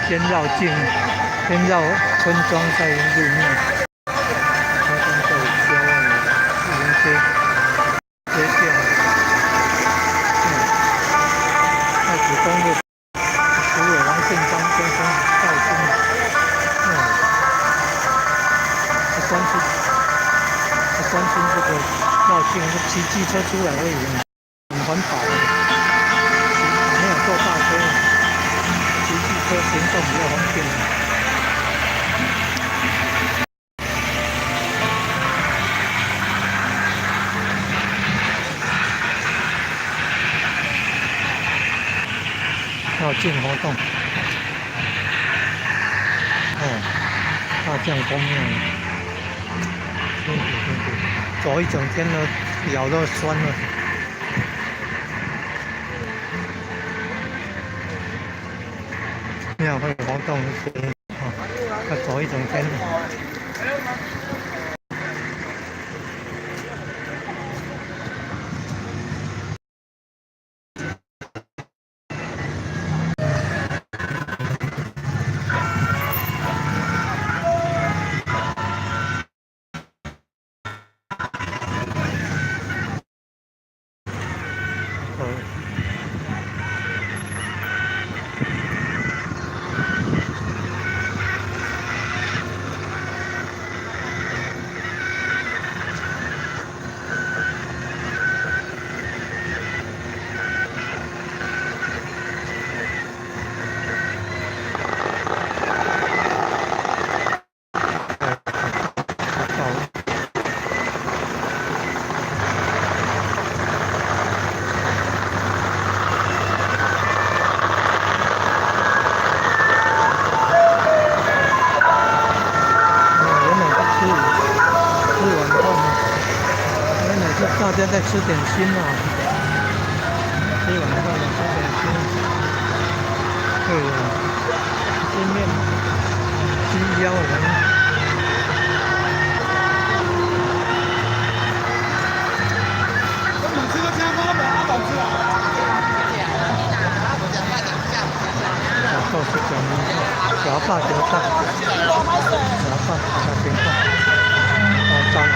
先绕境，先绕村庄再入庙。高山这里郊外有迎接线，太子公路主委王建章先生到京，他关心这个绕境，骑机车出来而已，很环保的，没有坐大车，骑机车行动比较方便。绕境活动，大将公庙，走一整天了，脚都酸了。庙会活动，要走一整天了。大家在吃点心啊，吃晚饭吃点心，对呀，吃面、鸡腰人。小豆是讲小发小菜，小发小平饭，张好。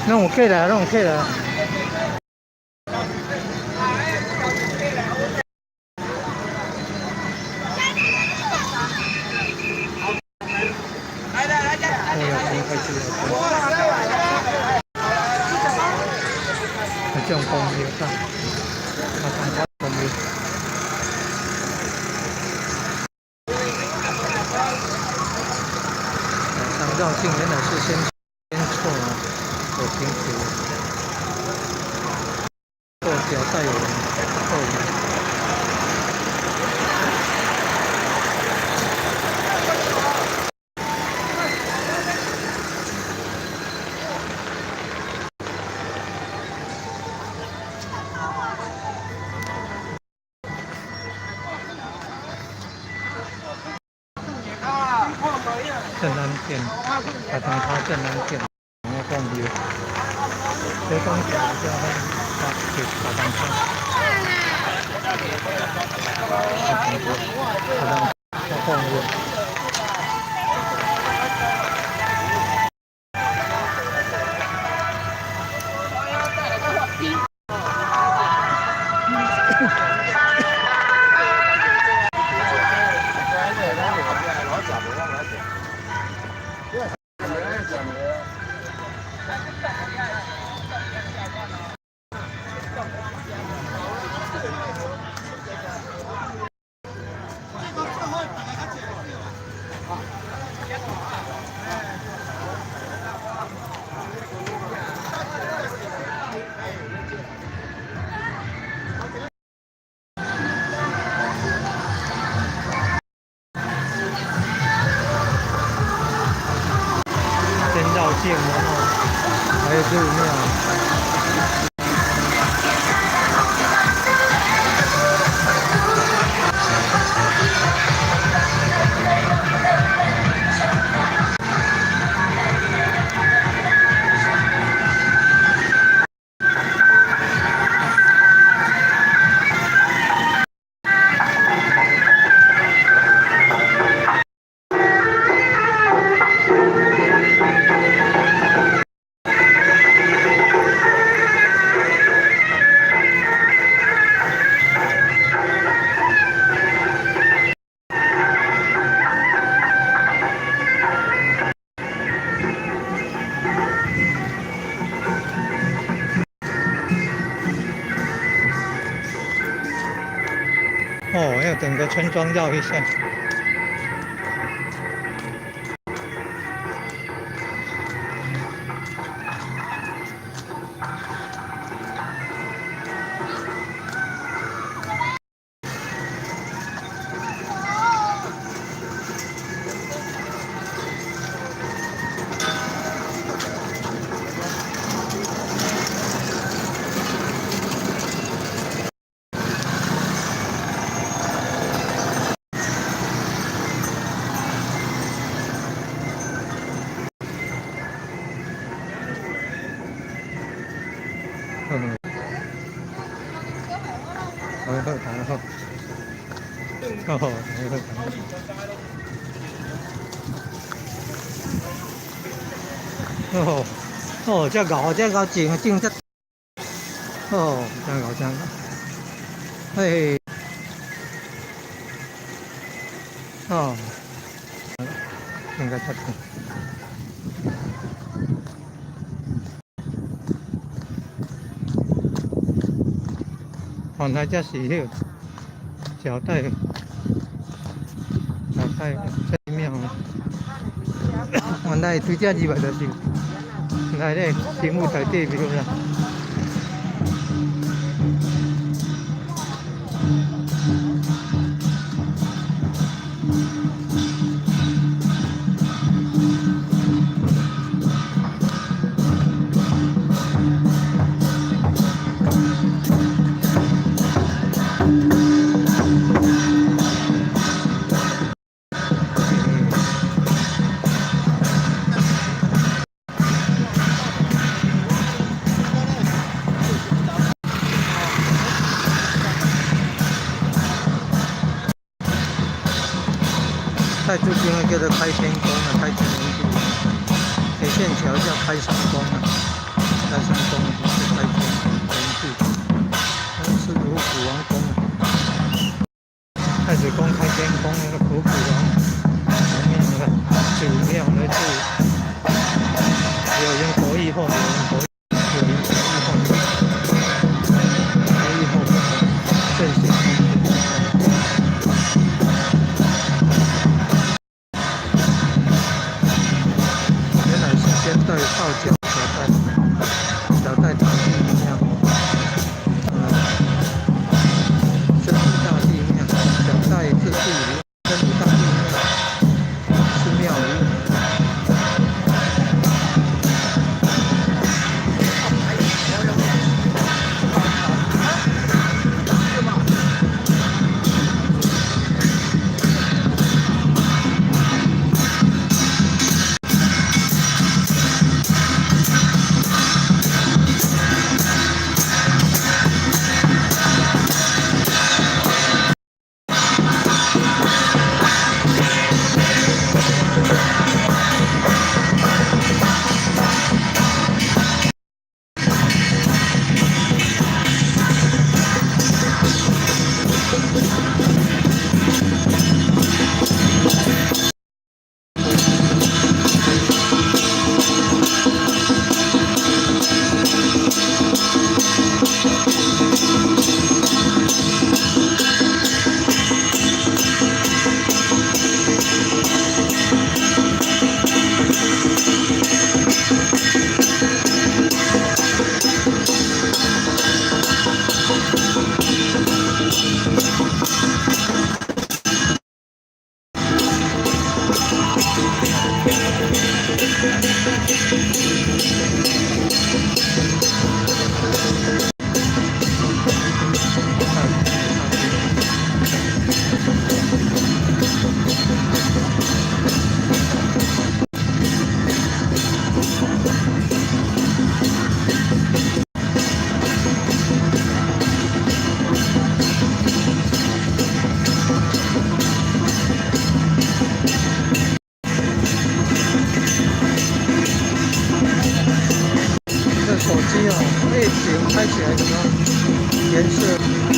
那我可以了，那我可以了。大同花公园。上绕境原来是先错了，我清楚。后脚带有人后面。正南店，大同花正南店，我逛街，这东西叫大同花，我逛街。绕境，然后还有入庙。哦，要整个村庄绕一下。好，谈好。这搞静这。这样搞。嘿。应该差不多。原来这是迄小戴这庙，原来对这入来就是来咧神武大帝庙啦。在这边叫做开天宫啊，开天宫。铁线桥叫开山宫啊，开山宫是开天宫，是如古王宫啊。太子宫、开天宫那个古王，后面那个主庙那是有人国义后面，有人国义后面，国义后面。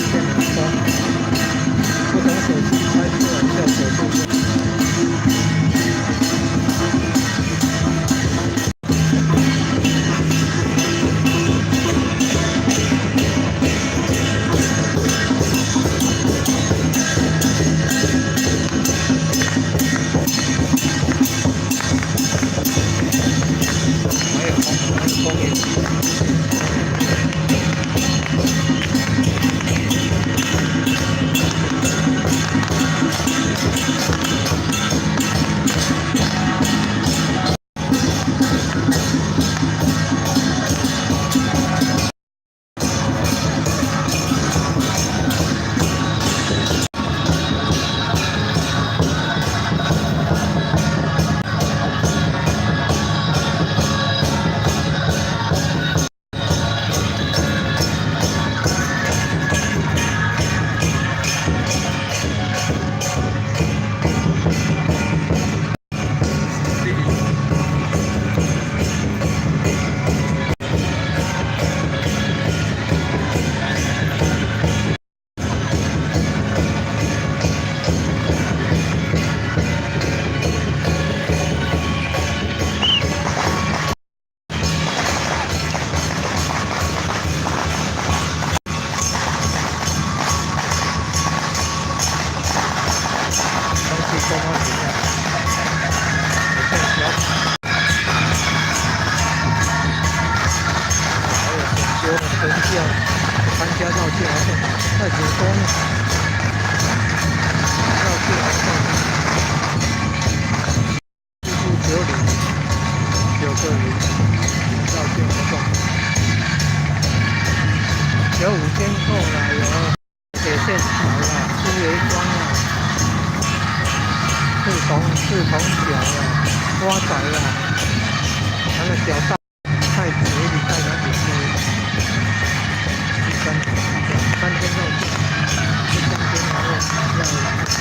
变很高，不同手机拍出来效果不一样。还有风影。双方比赛，还有选修的分校参加到去好像太子宫到去好像49090到去好像有5天后啦，有铁线桥啦，苏维庄啦。四重桥啦，花仔啦，还有小道太子比赛那里是3天后这3天然后要开始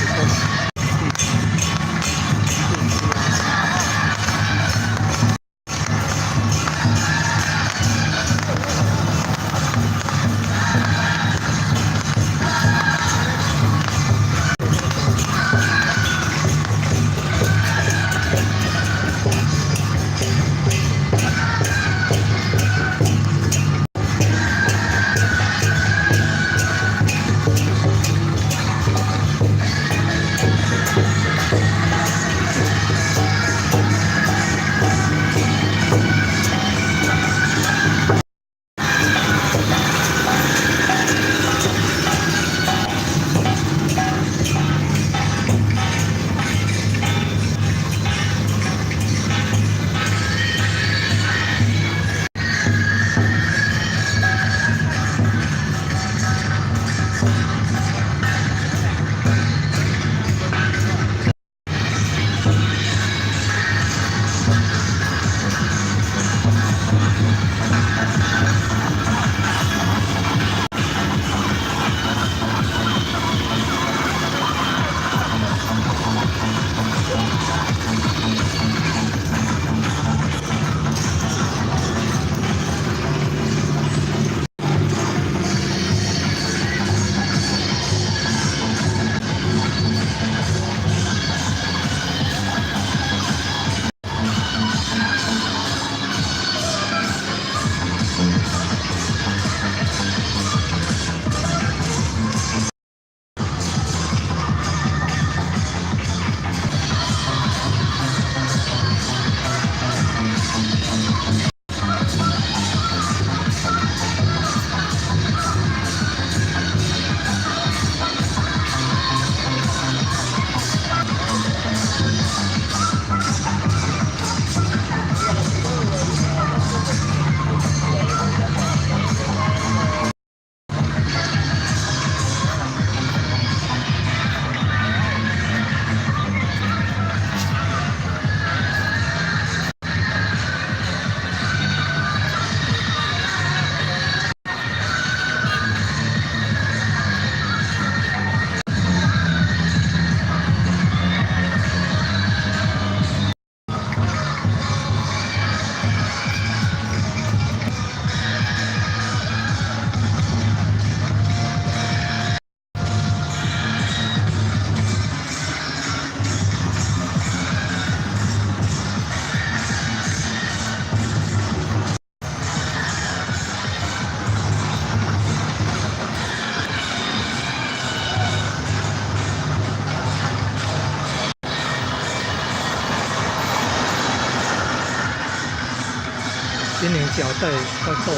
新宁脚带到斗鱼，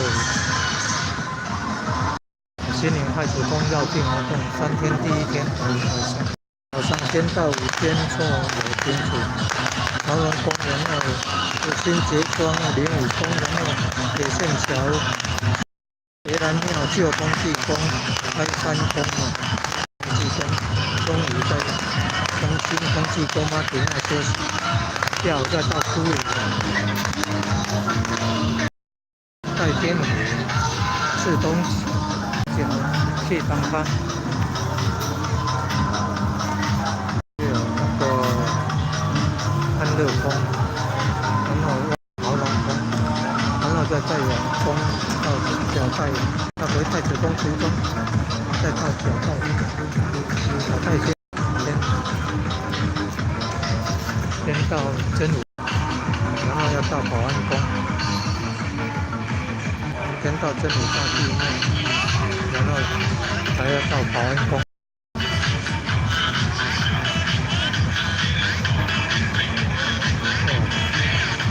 新宁太子宫绕境活动3天，第1天早上先到5天做有金主，桃园公园2、新杰庄05公园2、野线桥、别兰庙旧空气宫、开山宫空气宫，终于在中心空气宫嘛停下休息，下午再到苏里在天湖赤东角去当班。安乐宫，然后豪龙宫，然后再往宫到角带，到回太子宫途中，再到角带先到真武，然后要到保安宫，先到真武大帝庙，然后还要到保安宫。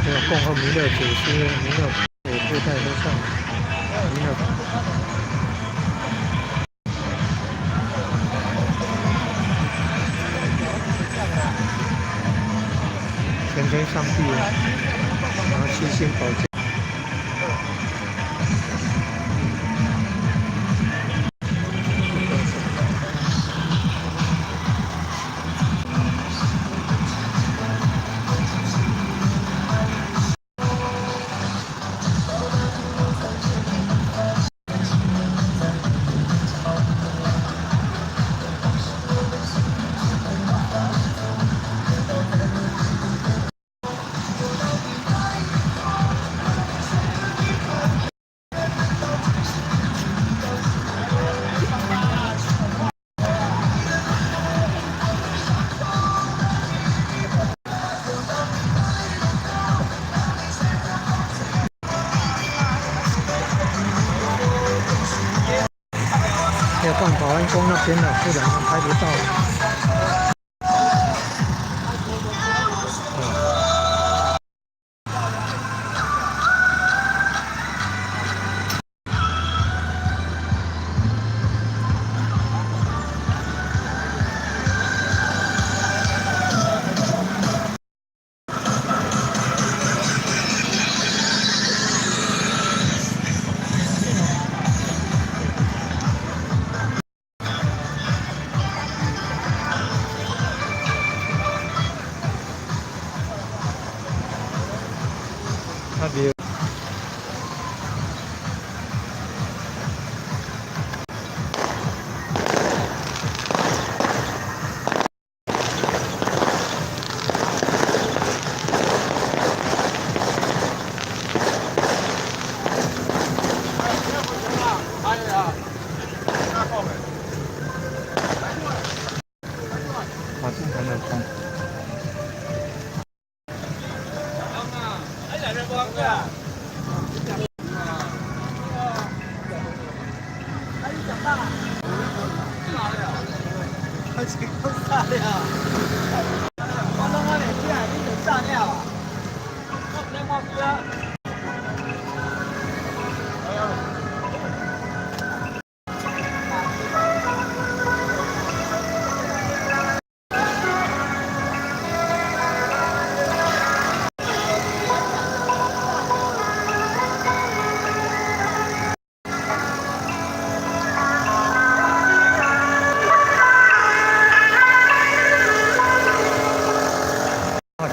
还有共和弥勒祖师、弥勒普布袋都上弥勒。全天上帝，然后七星宝剑。要放保安宫那边了，不然拍不到。那边。马上还能看。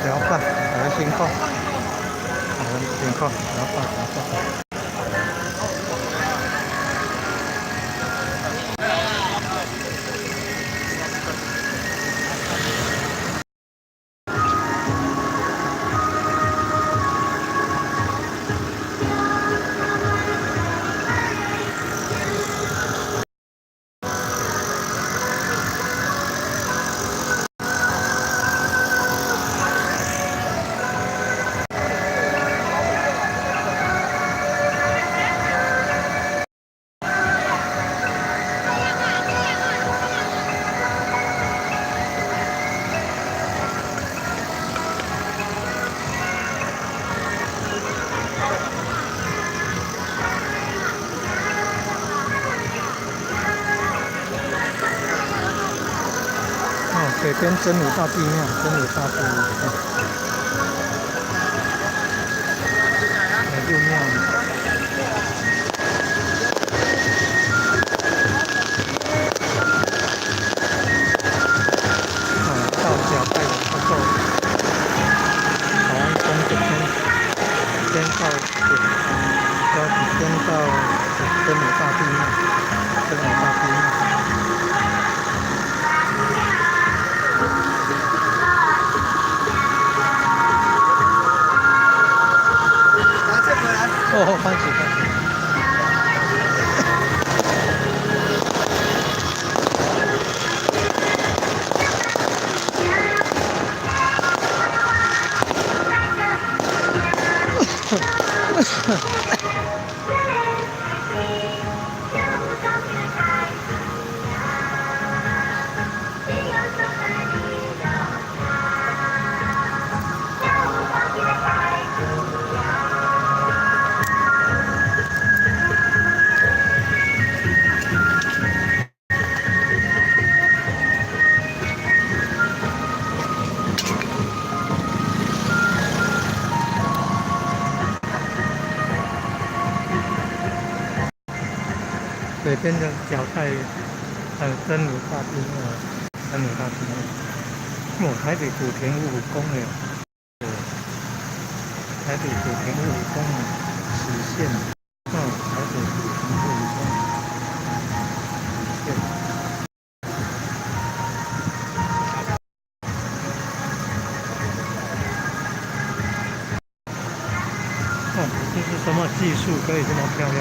条饭，来新购，好，北边真武大帝庙，真武大帝，六庙。道教拜不够，台湾东这边先到标题先到真武大帝庙，真武大帝庙。哦，欢喜欢喜。北边的脚带，真武大帝庙，真武大帝庙。哦，台北古田五武宫了，对，台北古田五武宫实现，台北古田五武宫实现。这是什么技术可以这么漂亮？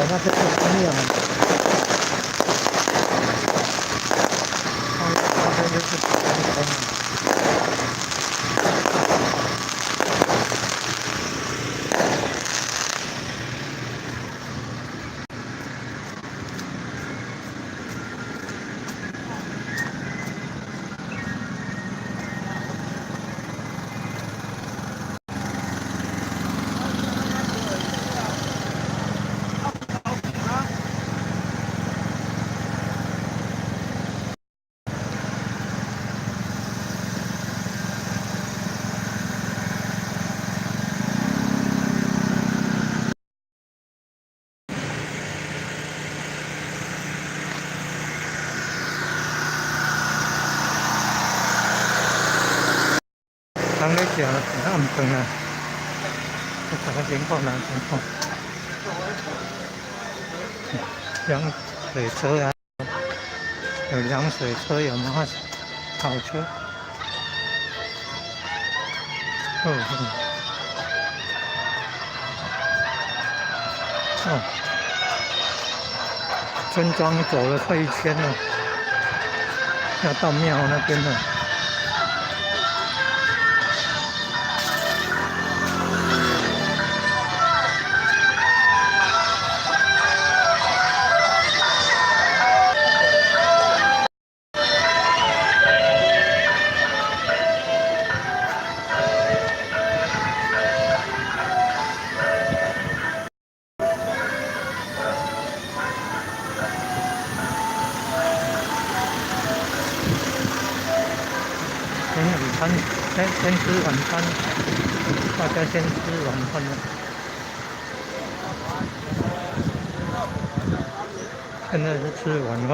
那这个方面啊，它就是普通的。人咧行，暗顿啊，大家情况哪情况？凉水车啊，有凉水车，有马跑车。村庄走了快1圈了，要到庙那边了。先吃晚餐，大家先吃晚饭了。现在是吃晚饭。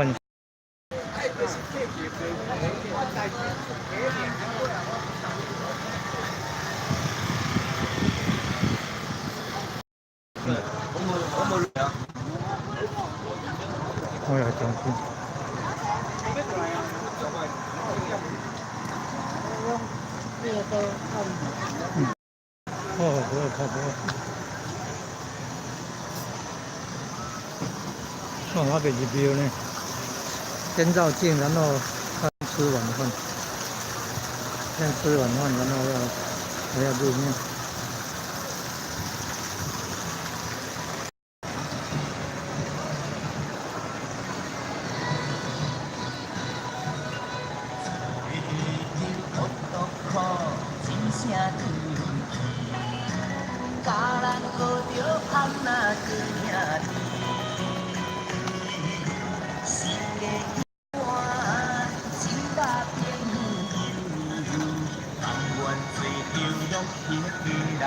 我来中心。哦，不会看不会。哦，我袂入庙呢。先照镜，然后吃晚饭。先吃晚饭，然后还要入庙。家人抱着安那去兄弟，心个弯，心把变但愿做着落叶人。